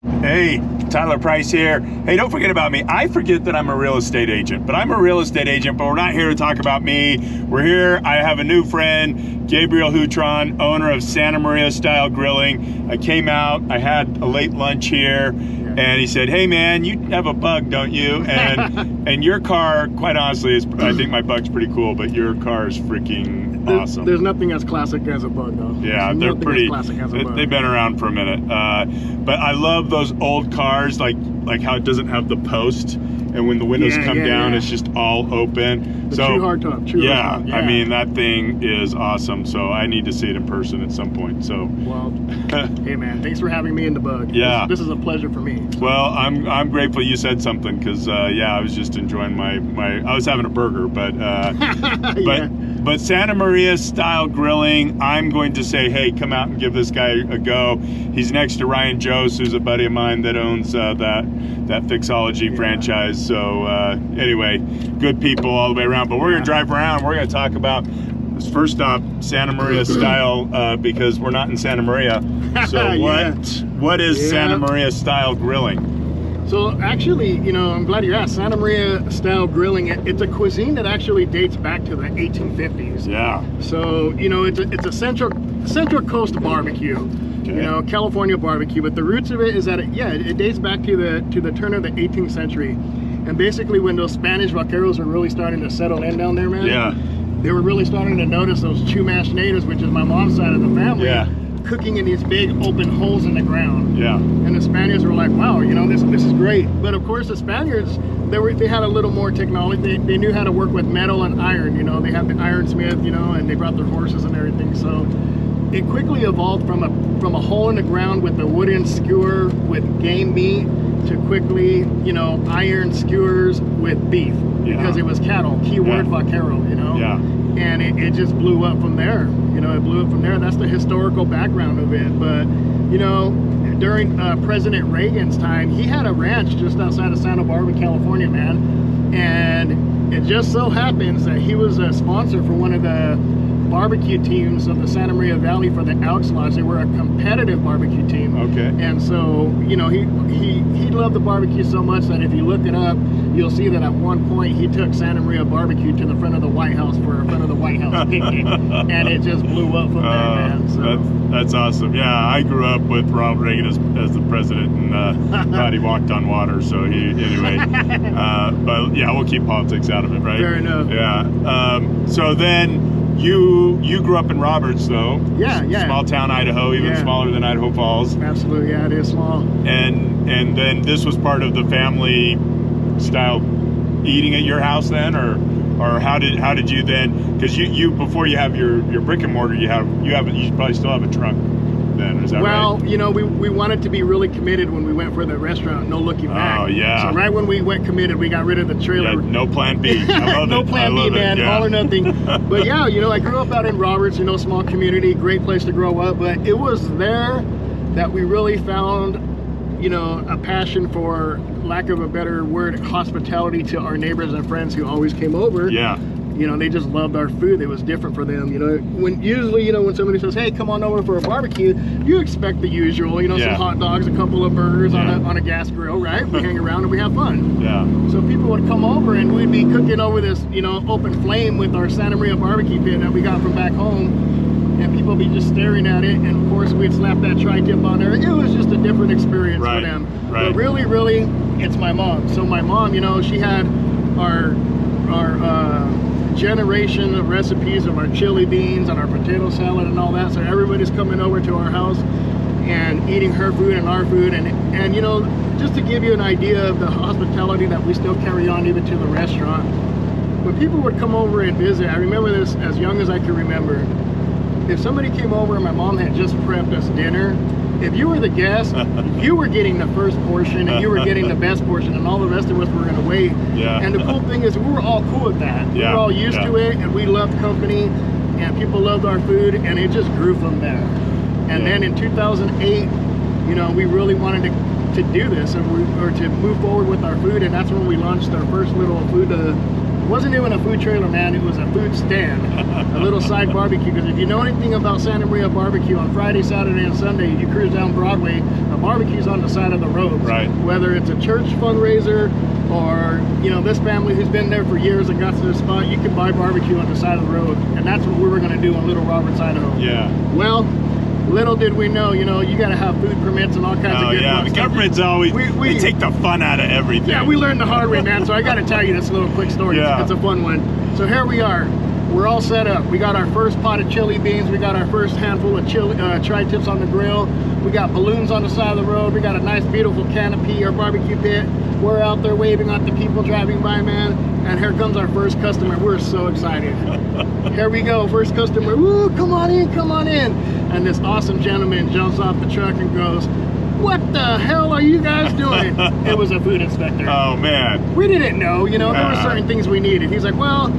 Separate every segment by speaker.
Speaker 1: Hey, Tyler Price here. Hey, don't forget about me. I forget that I'm a real estate agent, but I'm a real estate agent, but we're not here to talk about me. We're here. I have a new friend, Gabriel Hutron, owner of Santa Maria Style Grilling. I came out, I had a late lunch here, and he said, hey man, you have a bug, don't you? And and your car, quite honestly, is, I think my bug's pretty cool, but your car is freaking awesome.
Speaker 2: There's nothing as classic as a bug, though.
Speaker 1: Yeah, they're pretty. They've been around for a minute, but I love those old cars, like how it doesn't have the post, and when the windows come down, it's just all open.
Speaker 2: The true hardtop.
Speaker 1: Yeah, I mean that thing is awesome. So I need to see it in person at some point. So
Speaker 2: well, hey man, thanks for having me in the bug.
Speaker 1: Yeah,
Speaker 2: this is a pleasure for me. So.
Speaker 1: Well, I'm grateful you said something because yeah, I was just enjoying my I was having a burger, but But Santa Maria Style Grilling, I'm going to say, hey, come out and give this guy a go. He's next to Ryan Jost, who's a buddy of mine that owns that Fixology franchise. So anyway, good people all the way around. But we're going to drive around. We're going to talk about, first stop, Santa Maria Style, because we're not in Santa Maria. So what is Santa Maria Style Grilling?
Speaker 2: So actually, you know, I'm glad you asked. Santa Maria Style Grilling, it's a cuisine that actually dates back to the 1850s.
Speaker 1: Yeah.
Speaker 2: So, you know, it's a Central Coast barbecue. Okay. You know, California barbecue. But the roots of it is that it dates back to the turn of the 18th century. And basically when those Spanish vaqueros were really starting to settle in down there, man. Yeah. They were really starting to notice those Chumash natives, which is my mom's side of the family. Yeah. Cooking in these big open holes in the ground. Yeah. And the Spaniards were like, wow, you know, this is great. But of course the Spaniards, they had a little more technology. They knew how to work with metal and iron, you know. They had the ironsmith, you know, and they brought their horses and everything. So it quickly evolved from a hole in the ground with a wooden skewer with game meat to quickly, you know, iron skewers with beef. Because it was cattle, keyword vaquero, you know. Yeah. And it just blew up from there. You know, it blew up from there. That's the historical background of it. But, you know, during President Reagan's time, he had a ranch just outside of Santa Barbara, California, man. And it just so happens that he was a sponsor for one of the barbecue teams of the Santa Maria Valley for the Elks Lodge. They were a competitive barbecue team. Okay. And so, you know, he loved the barbecue so much that if you look it up, you'll see that at one point he took Santa Maria barbecue to the front of the White House for a front of the White House picnic, and it just blew up from there, man. So
Speaker 1: that's awesome. Yeah, I grew up with Ronald Reagan as the president, and thought he walked on water. So anyway. But yeah, we'll keep politics out of it, right?
Speaker 2: Fair enough.
Speaker 1: Yeah. So then. You grew up in Roberts, though.
Speaker 2: Yeah.
Speaker 1: Small town Idaho, even smaller than Idaho Falls.
Speaker 2: Absolutely, yeah, it is small.
Speaker 1: And then this was part of the family style eating at your house then, or how did you then? Because you before you have your brick and mortar, you probably still have a truck. Then, is that right?
Speaker 2: Well, you know, we wanted to be really committed when we went for the restaurant, no looking back.
Speaker 1: Oh, yeah.
Speaker 2: So right when we went committed, we got rid of the trailer.
Speaker 1: Yeah, no plan B. I love
Speaker 2: no plan B, man. Yeah. All or nothing. But yeah, you know, I grew up out in Roberts, you know, small community, great place to grow up. But it was there that we really found, you know, a passion for, lack of a better word, hospitality to our neighbors and friends who always came over. Yeah. You know, they just loved our food. It was different for them. You know, usually, you know, when somebody says, hey, come on over for a barbecue, you expect the usual, you know, some hot dogs, a couple of burgers on a gas grill, right? We hang around and we have fun. Yeah. So people would come over and we'd be cooking over this, you know, open flame with our Santa Maria barbecue pit that we got from back home. And people would be just staring at it. And of course, we'd slap that tri-tip on there. It was just a different experience for them. Right. But really, it's my mom. So my mom, you know, she had our generation of recipes of our chili beans and our potato salad and all that. So everybody's coming over to our house and eating her food and our food. And you know, just to give you an idea of the hospitality that we still carry on even to the restaurant. When people would come over and visit, I remember this as young as I can remember. If somebody came over and my mom had just prepped us dinner, if you were the guest, you were getting the first portion and you were getting the best portion, and all the rest of us were going to wait. Yeah. And the cool thing is we were all cool with that. Yeah. We were all used to it, and we loved company, and people loved our food, and it just grew from there. And then in 2008, you know, we really wanted to do this, or to move forward with our food, and that's when we launched our first little food wasn't even a food trailer, man. It was a food stand, a little side barbecue. Because if you know anything about Santa Maria barbecue, on Friday, Saturday, and Sunday, you cruise down Broadway, the barbecue's on the side of the road.
Speaker 1: Right.
Speaker 2: Whether it's a church fundraiser or, you know, this family who's been there for years and got to the spot, you can buy barbecue on the side of the road. And that's what we were going to do in Little Roberts, Idaho.
Speaker 1: Yeah.
Speaker 2: Well, little did we know, you know, you got to have food permits and all kinds of good
Speaker 1: yeah,
Speaker 2: stuff.
Speaker 1: the government's always, they take the fun out of everything.
Speaker 2: Yeah, we learned the hard way, man. So I got to tell you this little quick story.
Speaker 1: Yeah.
Speaker 2: It's a fun one. So here we are. We're all set up. We got our first pot of chili beans. We got our first handful of chili tri-tips on the grill. We got balloons on the side of the road. We got a nice, beautiful canopy, our barbecue pit. We're out there waving at the people driving by, man. And here comes our first customer. We're so excited. Here we go, first customer. Woo, come on in, come on in. And this awesome gentleman jumps off the truck and goes, "What the hell are you guys doing?" It was a food inspector.
Speaker 1: Oh, man.
Speaker 2: We didn't know, you know, there were certain things we needed. He's like, "Well,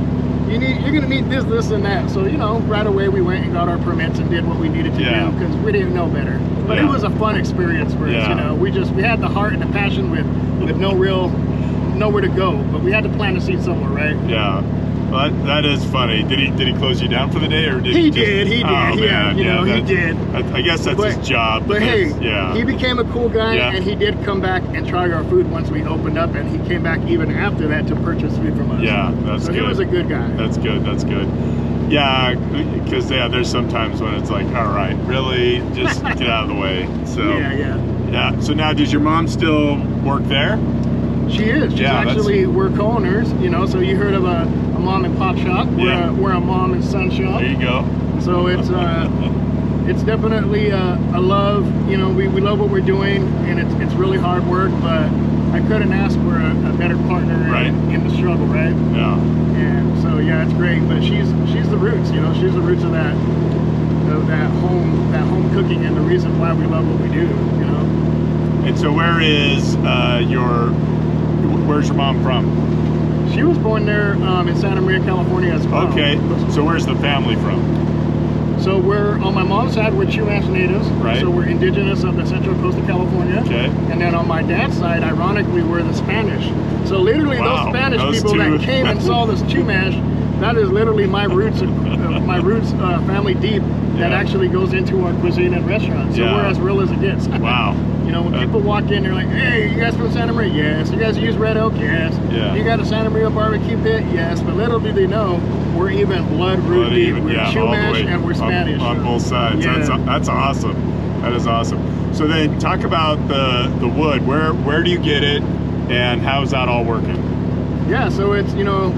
Speaker 2: you're gonna need this, this, and that." So, you know, right away we went and got our permits and did what we needed to do because we didn't know better. But it was a fun experience for us, you know. We had the heart and the passion with nowhere to go, but we had to plant a seed somewhere, right?
Speaker 1: Yeah. Well, that is funny. Did he close you down for the day, or did he
Speaker 2: did? He did.
Speaker 1: Oh,
Speaker 2: Yeah, you know, he did.
Speaker 1: I guess that's his job.
Speaker 2: But hey,
Speaker 1: yeah,
Speaker 2: he became a cool guy, and he did come back and try our food once we opened up, and he came back even after that to purchase food from us.
Speaker 1: Yeah, that's good.
Speaker 2: So he was a good guy.
Speaker 1: That's good. That's good. Yeah, because there's sometimes when it's like, all right, really, just get out of the way. So yeah. So now, does your mom still work there?
Speaker 2: She is. She's actually, we're co-owners, you know, so you heard of a mom and pop shop. We're a mom and son shop.
Speaker 1: There you go.
Speaker 2: So it's definitely a love, you know, we love what we're doing, and it's really hard work, but I couldn't ask for a better partner in the struggle, right?
Speaker 1: Yeah.
Speaker 2: And so, yeah, it's great, but she's the roots, you know, she's the roots of that home cooking and the reason why we love what we do, you know.
Speaker 1: And so where's your mom from?
Speaker 2: She was born there in Santa Maria, California as well.
Speaker 1: Okay, so where's the family from?
Speaker 2: So we're, on my mom's side, we're Chumash natives.
Speaker 1: Right.
Speaker 2: So we're indigenous of the central coast of California.
Speaker 1: Okay.
Speaker 2: And then on my dad's side, ironically, we're the Spanish. So literally those Spanish people that came and saw this Chumash, that is literally my roots family deep that actually goes into our cuisine and restaurants. So we're as real as it gets.
Speaker 1: Wow.
Speaker 2: You know, when people walk in, they're like, "Hey, you guys from Santa Maria?" "Yes." "You guys use Red Oak?" "Yes."
Speaker 1: Yeah.
Speaker 2: "You got a Santa Maria barbecue pit?" "Yes." But little do they know, we're even blood root deep. We're Chumash and we're Spanish.
Speaker 1: On both sides.
Speaker 2: Yeah.
Speaker 1: That's awesome. That is awesome. So then talk about the wood. Where do you get it, and how's that all working?
Speaker 2: Yeah, so it's, you know,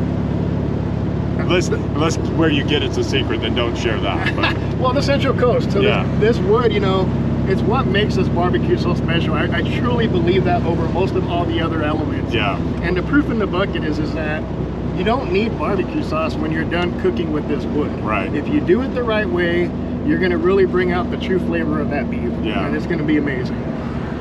Speaker 1: Unless where you get it's a secret, then don't share that. But.
Speaker 2: Well, the Central Coast. So this wood, you know, it's what makes this barbecue so special. I truly believe that over most of all the other elements.
Speaker 1: Yeah.
Speaker 2: And the proof in the bucket is that you don't need barbecue sauce when you're done cooking with this wood.
Speaker 1: Right.
Speaker 2: If you do it the right way, you're going to really bring out the true flavor of that beef.
Speaker 1: Yeah.
Speaker 2: And it's going to be amazing.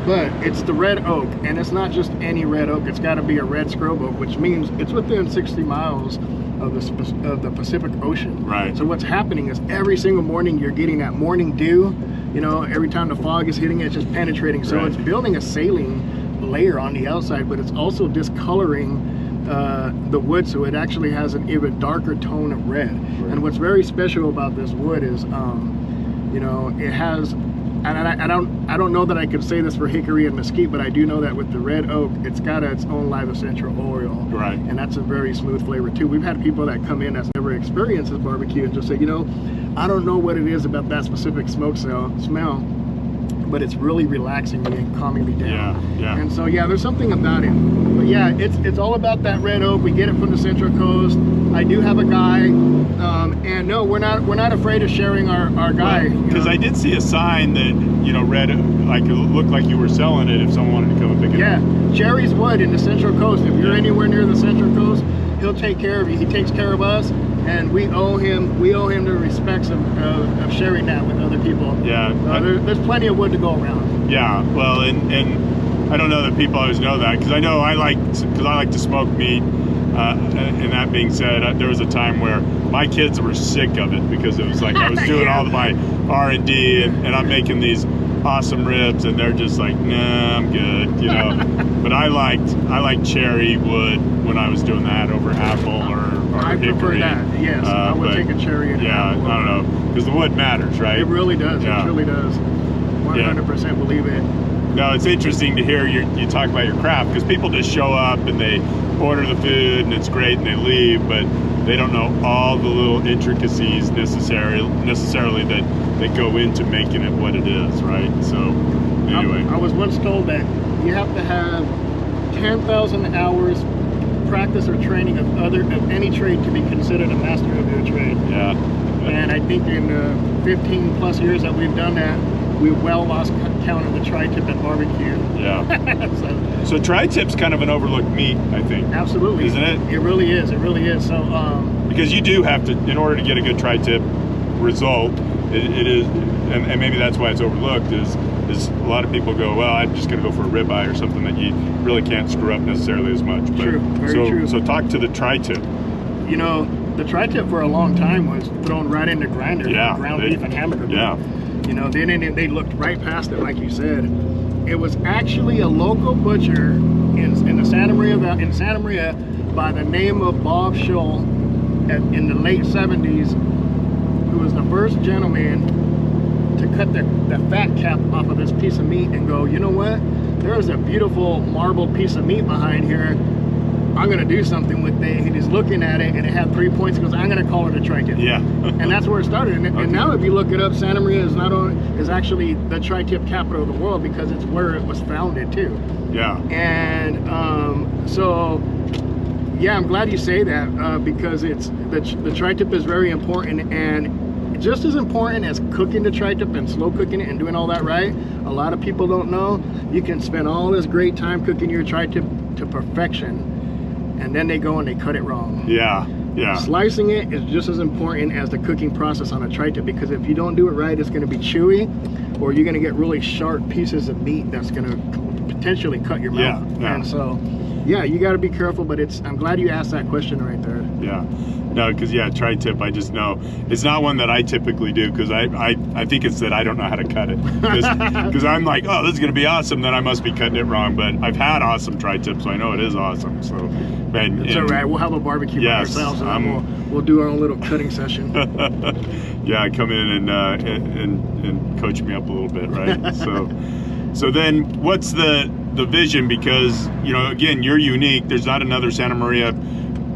Speaker 2: But it's the red oak, and it's not just any red oak. It's got to be a red scrub oak, which means it's within 60 miles of the Pacific Ocean.
Speaker 1: Right.
Speaker 2: So what's happening is every single morning you're getting that morning dew. You know, every time the fog is hitting it, it's just penetrating. So it's building a saline layer on the outside, but it's also discoloring the wood, so it actually has an even darker tone of red. And what's very special about this wood is, you know, it has, and I don't know that I could say this for hickory and mesquite, but I do know that with the red oak, it's got its own live essential oil. Right. And that's a very smooth flavor too. We've had people that come in that's never experienced this barbecue and just say, you know, I don't know what it is about that specific smoke smell, but it's really relaxing me and calming me down.
Speaker 1: Yeah, yeah.
Speaker 2: And so yeah, there's something about it. But yeah, it's all about that red oak. We get it from the Central Coast. I do have a guy, and no, we're not afraid of sharing our guy.
Speaker 1: Because I did see a sign that, you know, red, like it looked like you were selling it if someone wanted to come and pick it up.
Speaker 2: Yeah, Jerry's Wood in the Central Coast. If you're anywhere near the Central Coast, he'll take care of you. He takes care of us, and we owe him the respects of sharing that with other people. Yeah, there's plenty of wood to go around.
Speaker 1: Yeah, well, and I don't know that people always know that, because I know I like to smoke meat. And that being said, there was a time where my kids were sick of it, because it was like I was doing all my R&D and I'm making these awesome ribs, and they're just like, nah, I'm good, you know. But I liked cherry wood when I was doing that over apple or
Speaker 2: I
Speaker 1: hickory.
Speaker 2: prefer that. Yes, I would take a cherry. And
Speaker 1: yeah,
Speaker 2: apple.
Speaker 1: I don't know, because the wood matters, right?
Speaker 2: It really does.
Speaker 1: Yeah.
Speaker 2: It really does. 100% believe it.
Speaker 1: No, it's interesting to hear you talk about your craft, because people just show up and they order the food and it's great and they leave, but they don't know all the little intricacies necessarily that go into making it what it is, right? So anyway,
Speaker 2: I was once told that you have to have 10,000 hours practice or training of any trade to be considered a master of your trade.
Speaker 1: Yeah.
Speaker 2: And I think in the 15 plus years that we've done that, we well lost count of the tri-tip and barbecue.
Speaker 1: Yeah. So tri-tip's kind of an overlooked meat, I think.
Speaker 2: Absolutely.
Speaker 1: Isn't it?
Speaker 2: It really is. It really is. So
Speaker 1: because you do have to, in order to get a good tri-tip result, it is, and maybe that's why it's overlooked, is a lot of people go, well, I'm just going to go for a ribeye or something that you really can't screw up necessarily as much. But,
Speaker 2: true. Very true.
Speaker 1: So talk to the tri-tip.
Speaker 2: You know, the tri-tip for a long time was thrown right into grinders,
Speaker 1: Yeah,
Speaker 2: ground beef and hamburger beef.
Speaker 1: Yeah.
Speaker 2: You know, they looked right past it, like you said. It was actually a local butcher in the Santa Maria by the name of Bob Schull in the late 70s, who was the first gentleman to cut the fat cap off of this piece of meat and go, you know what? There's a beautiful marbled piece of meat behind here. I'm gonna do something with it. And he's looking at it and it had 3 points. He goes, I'm gonna call it a tri-tip.
Speaker 1: Yeah.
Speaker 2: And that's where it started. And now if you look it up, Santa Maria is actually the tri-tip capital of the world, because it's where it was founded too.
Speaker 1: Yeah.
Speaker 2: And so yeah, I'm glad you say that, because it's the tri-tip is very important, and just as important as cooking the tri-tip and slow cooking it and doing all that right. A lot of people don't know you can spend all this great time cooking your tri-tip to perfection, and then they go and they cut it wrong.
Speaker 1: Yeah, yeah.
Speaker 2: Slicing it is just as important as the cooking process on a tri-tip, because if you don't do it right, it's going to be chewy, or you're going to get really sharp pieces of meat that's going to potentially cut your mouth.
Speaker 1: Yeah.
Speaker 2: And so, yeah, you got to be careful. But I'm glad you asked that question right there.
Speaker 1: Yeah. No, because tri-tip, I just know it's not one that I typically do, because I think it's that I don't know how to cut it, because I'm like, oh, this is gonna be awesome, then I must be cutting it wrong. But I've had awesome tri-tips, so I know it is awesome. So
Speaker 2: it's all right. We'll have a barbecue by ourselves, and we'll do our own little cutting session.
Speaker 1: Yeah, come in and coach me up a little bit, right? So then what's the vision? Because again, you're unique. There's not another Santa Maria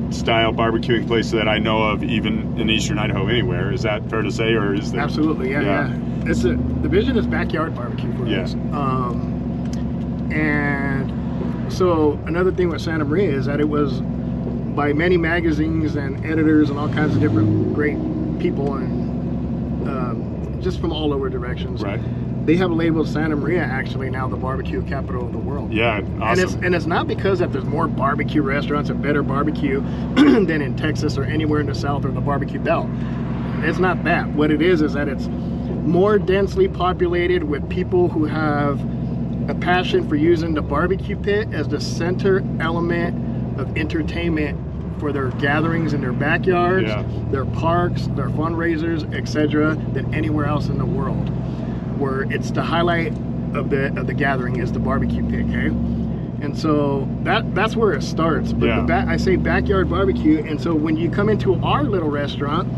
Speaker 1: style barbecuing place that I know of, even in Eastern Idaho, anywhere. Is that fair to say, or is there?
Speaker 2: Absolutely, yeah. The vision is backyard barbecue for us. And so another thing with Santa Maria is that it was by many magazines and editors and all kinds of different great people, and just from all over directions.
Speaker 1: Right.
Speaker 2: They have labeled Santa Maria actually now the barbecue capital of the world.
Speaker 1: Yeah, awesome.
Speaker 2: And it's not because that there's more barbecue restaurants and better barbecue than in Texas or anywhere in the South or the barbecue belt. It's not that. What it is that it's more densely populated with people who have a passion for using the barbecue pit as the center element of entertainment for their gatherings in their backyards, their parks, their fundraisers, etc., than anywhere else in the world. Where it's the highlight of the gathering is the barbecue pit, okay? And so that's where it starts. But I say backyard barbecue, and so when you come into our little restaurant,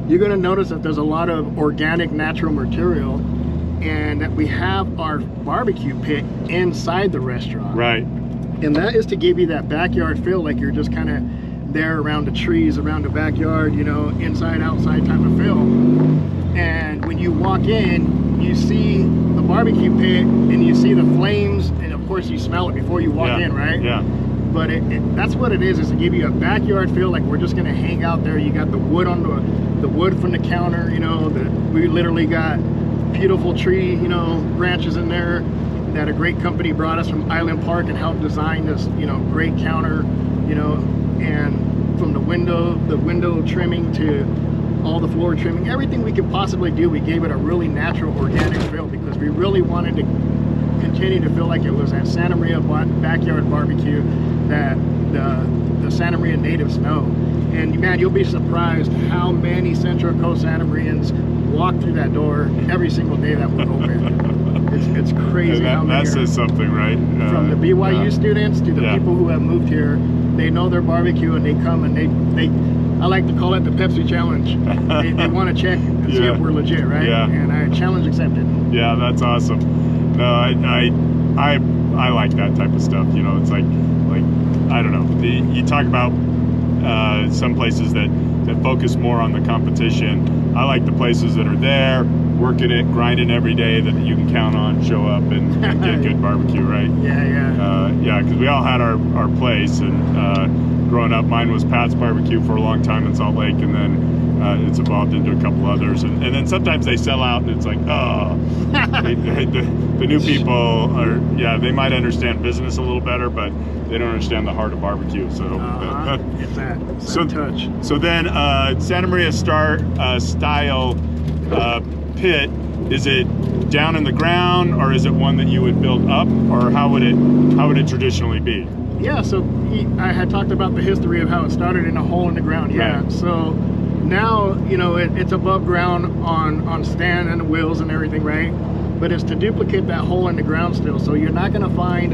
Speaker 2: you're gonna notice that there's a lot of organic, natural material, and that we have our barbecue pit inside the restaurant.
Speaker 1: Right.
Speaker 2: And that is to give you that backyard feel, like you're just kind of there around the trees, around the backyard, inside, outside type of feel. And when you walk in, you see the barbecue pit and you see the flames, and of course you smell it before you walk in, right?
Speaker 1: Yeah.
Speaker 2: But that's what it is to give you a backyard feel, like we're just gonna hang out there. You got the wood on the wood from the counter, we literally got beautiful tree, branches in there that a great company brought us from Island Park and helped design this, great counter, and from the window trimming to all the floor trimming, everything we could possibly do, we gave it a really natural, organic feel, because we really wanted to continue to feel like it was that Santa Maria backyard barbecue that the Santa Maria natives know. And man, you'll be surprised how many Central Coast Santa Marians walk through that door every single day that we're open. It's crazy how
Speaker 1: that
Speaker 2: many
Speaker 1: says something, right?
Speaker 2: from the BYU students to the
Speaker 1: Yeah.
Speaker 2: people who have moved here. They know their barbecue and they come and they I like to call it the Pepsi challenge. They want to check and see if we're legit, right?
Speaker 1: Yeah.
Speaker 2: And I challenge accepted.
Speaker 1: Yeah, that's awesome. No, I like that type of stuff. You know, it's like I don't know. You talk about some places that focus more on the competition. I like the places that are there, working it, grinding every day, that you can count on, show up and get good barbecue, right?
Speaker 2: Yeah.
Speaker 1: Because we all had our place, and growing up, mine was Pat's Barbecue for a long time in Salt Lake, and then it's evolved into a couple others, and then sometimes they sell out, and it's like, oh, the new people are, they might understand business a little better, but they don't understand the heart of barbecue. So
Speaker 2: it's that touch.
Speaker 1: So then Santa Maria style pit, is it down in the ground, or is it one that you would build up, or how would it traditionally be?
Speaker 2: Yeah, so I had talked about the history of how it started in a hole in the ground. Yeah, right. So now, you know, it's above ground on stand and the wheels and everything, right? But it's to duplicate that hole in the ground still. So you're not going to find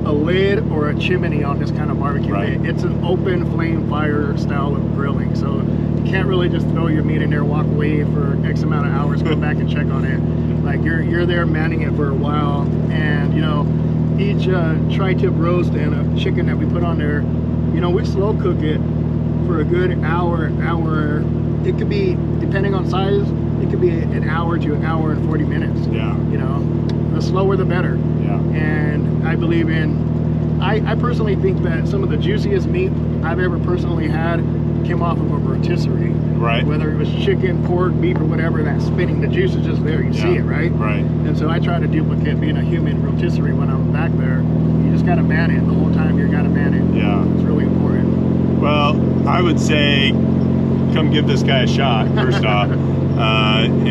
Speaker 2: a lid or a chimney on this kind of barbecue.
Speaker 1: Right.
Speaker 2: It's an open flame fire style of grilling. So you can't really just throw your meat in there, walk away for X amount of hours, go back and check on it. Like you're there manning it for a while. And, you know, each tri-tip roast and a chicken that we put on there, you know, we slow cook it for a good hour. It could be, depending on size, it could be an hour to an hour and 40 minutes.
Speaker 1: Yeah.
Speaker 2: You know, the slower the better.
Speaker 1: Yeah.
Speaker 2: And I believe I personally think that some of the juiciest meat I've ever personally had came off of a rotisserie.
Speaker 1: Right.
Speaker 2: Whether it was chicken, pork, beef, or whatever, that spinning, the juice is just there. You see it, right?
Speaker 1: Right.
Speaker 2: And so I try to duplicate being a human rotisserie when I'm back there. You just got to man it the whole time. You got to man it.
Speaker 1: Yeah.
Speaker 2: It's really important.
Speaker 1: Well, I would say, come give this guy a shot first off, and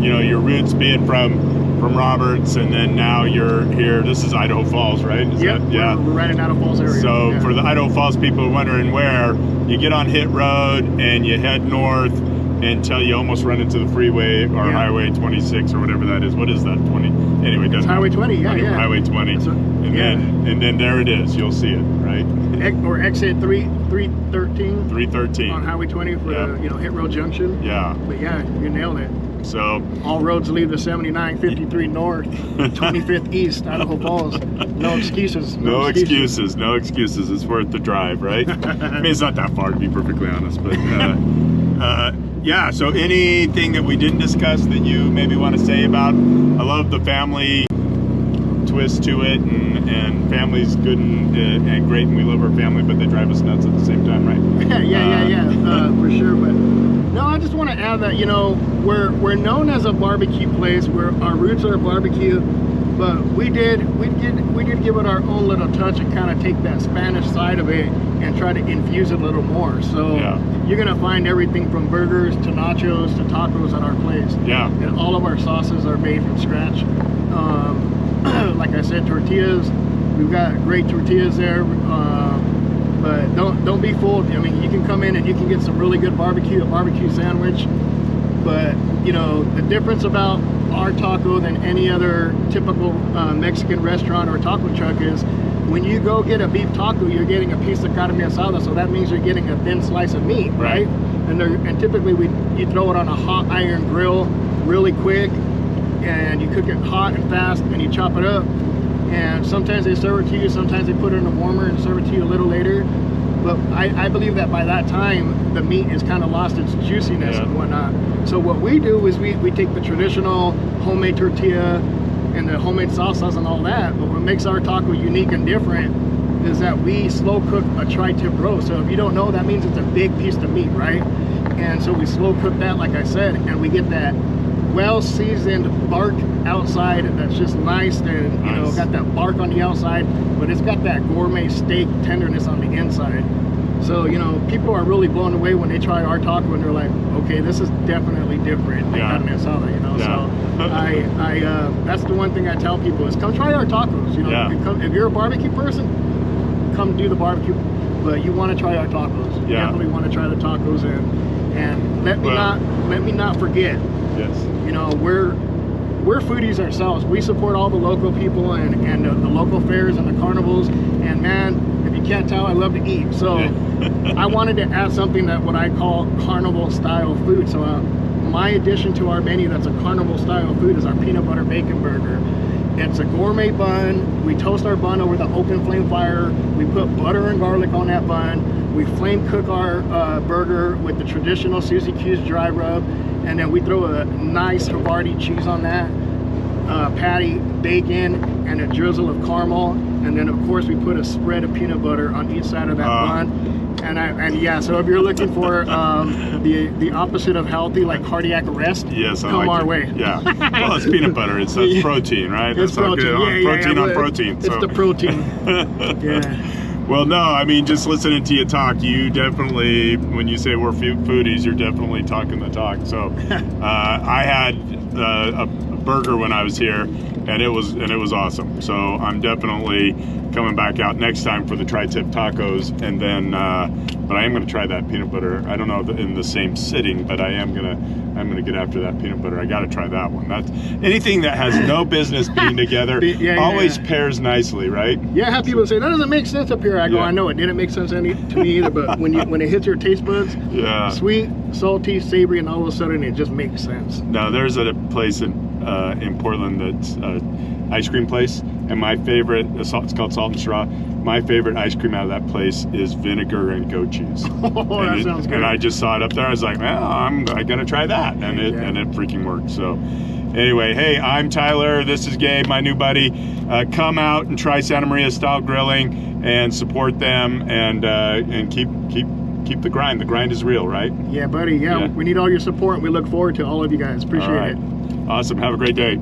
Speaker 1: you know, your roots being from Roberts, and then now you're here. This is Idaho Falls, right?
Speaker 2: Yep. We're right in Idaho Falls area.
Speaker 1: So for the Idaho Falls people wondering where, you get on Hit Road and you head north until you almost run into the freeway or Highway 26 or whatever that is. What is that? 20? Anyway,
Speaker 2: it's Highway 20.
Speaker 1: Highway 20. And then there it is. You'll see it, right?
Speaker 2: Or exit 313.
Speaker 1: 313
Speaker 2: on Highway 20 for the Hit Road Junction.
Speaker 1: Yeah.
Speaker 2: But yeah, you nailed it.
Speaker 1: So
Speaker 2: all roads lead to 79, 53 north, 25th east, Idaho Falls. No excuses.
Speaker 1: No excuses. It's worth the drive, right? I mean, it's not that far, to be perfectly honest, but yeah. So anything that we didn't discuss that you maybe want to say about? I love the family twist to it, and family's good and great, and we love our family, but they drive us nuts at the same time, right?
Speaker 2: yeah, for sure. But no, I just want to add that, you know, we're known as a barbecue place. Our roots are barbecue, but we did give it our own little touch and kind of take that Spanish side of it and try to infuse it a little more. So you're gonna find everything from burgers to nachos to tacos at our place.
Speaker 1: Yeah.
Speaker 2: And all of our sauces are made from scratch. Like I said, tortillas. We've got great tortillas there. But don't be fooled. I mean, you can come in and you can get some really good a barbecue sandwich. But you know, the difference about our taco than any other typical Mexican restaurant or taco truck is when you go get a beef taco, you're getting a piece of carne asada. So that means you're getting a thin slice of meat, right? And typically you throw it on a hot iron grill really quick, and you cook it hot and fast, and you chop it up. And sometimes they serve it to you, sometimes they put it in a warmer and serve it to you a little later. But I believe that by that time, the meat has kind of lost its juiciness and whatnot. So what we do is we take the traditional homemade tortilla and the homemade salsas and all that, but what makes our taco unique and different is that we slow cook a tri-tip roast. So if you don't know, that means it's a big piece of meat, right? And so we slow cook that, like I said, and we get that well-seasoned bark outside that's just nice, and you know, got that bark on the outside, but it's got that gourmet steak tenderness on the inside. So, you know, people are really blown away when they try our taco and they're like, okay, this is definitely different than carne asada, you know. So that's the one thing I tell people is come try our tacos. You know, if you're a barbecue person, come do the barbecue, but you want to try our tacos. You definitely want to try the tacos, and let me not forget.
Speaker 1: Yes.
Speaker 2: You know, we're foodies ourselves. We support all the local people and the local fairs and the carnivals. And man, if you can't tell, I love to eat. So I wanted to add something that what I call carnival style food. So my addition to our menu that's a carnival style food is our peanut butter bacon burger. It's a gourmet bun. We toast our bun over the open flame fire. We put butter and garlic on that bun. We flame cook our burger with the traditional Susie Q's dry rub, and then we throw a nice Havarti cheese on that, patty, bacon, and a drizzle of caramel, and then of course we put a spread of peanut butter on each side of that bun. And yeah, so if you're looking for the opposite of healthy, like cardiac arrest,
Speaker 1: yes, I
Speaker 2: come
Speaker 1: like
Speaker 2: our
Speaker 1: it.
Speaker 2: way.
Speaker 1: Yeah, well, it's peanut butter. It's that's protein, right?
Speaker 2: It's
Speaker 1: That's all
Speaker 2: protein.
Speaker 1: good.
Speaker 2: Yeah,
Speaker 1: Protein on
Speaker 2: but
Speaker 1: protein.
Speaker 2: It's the protein. Yeah.
Speaker 1: Well, no, I mean, just listening to you talk, you definitely, when you say we're foodies, you're definitely talking the talk. So I had a burger when I was here, and it was awesome. So I'm definitely coming back out next time for the tri-tip tacos, and then but I am going to try that peanut butter. I don't know if in the same sitting, but I'm gonna get after that peanut butter. I got to try that one. That's anything that has no business being together always pairs nicely, right?
Speaker 2: Yeah, I have people say that doesn't make sense up here. I go, I know it didn't make sense to me either. But when it hits your taste buds, sweet, salty, savory, and all of a sudden it just makes sense.
Speaker 1: Now there's a place in Portland that's ice cream place, and my favorite, it's called Salt and Straw. My favorite ice cream out of that place is vinegar and goat cheese.
Speaker 2: Oh, that sounds good.
Speaker 1: And I just saw it up there. I was like, well, I gotta try that, and it freaking worked. So anyway, hey, I'm Tyler. This is Gabe, my new buddy. Come out and try Santa Maria style grilling and support them, and keep the grind. The grind is real, right?
Speaker 2: Yeah, buddy. Yeah, we need all your support. We look forward to all of you guys. Appreciate it.
Speaker 1: Awesome. Have a great day.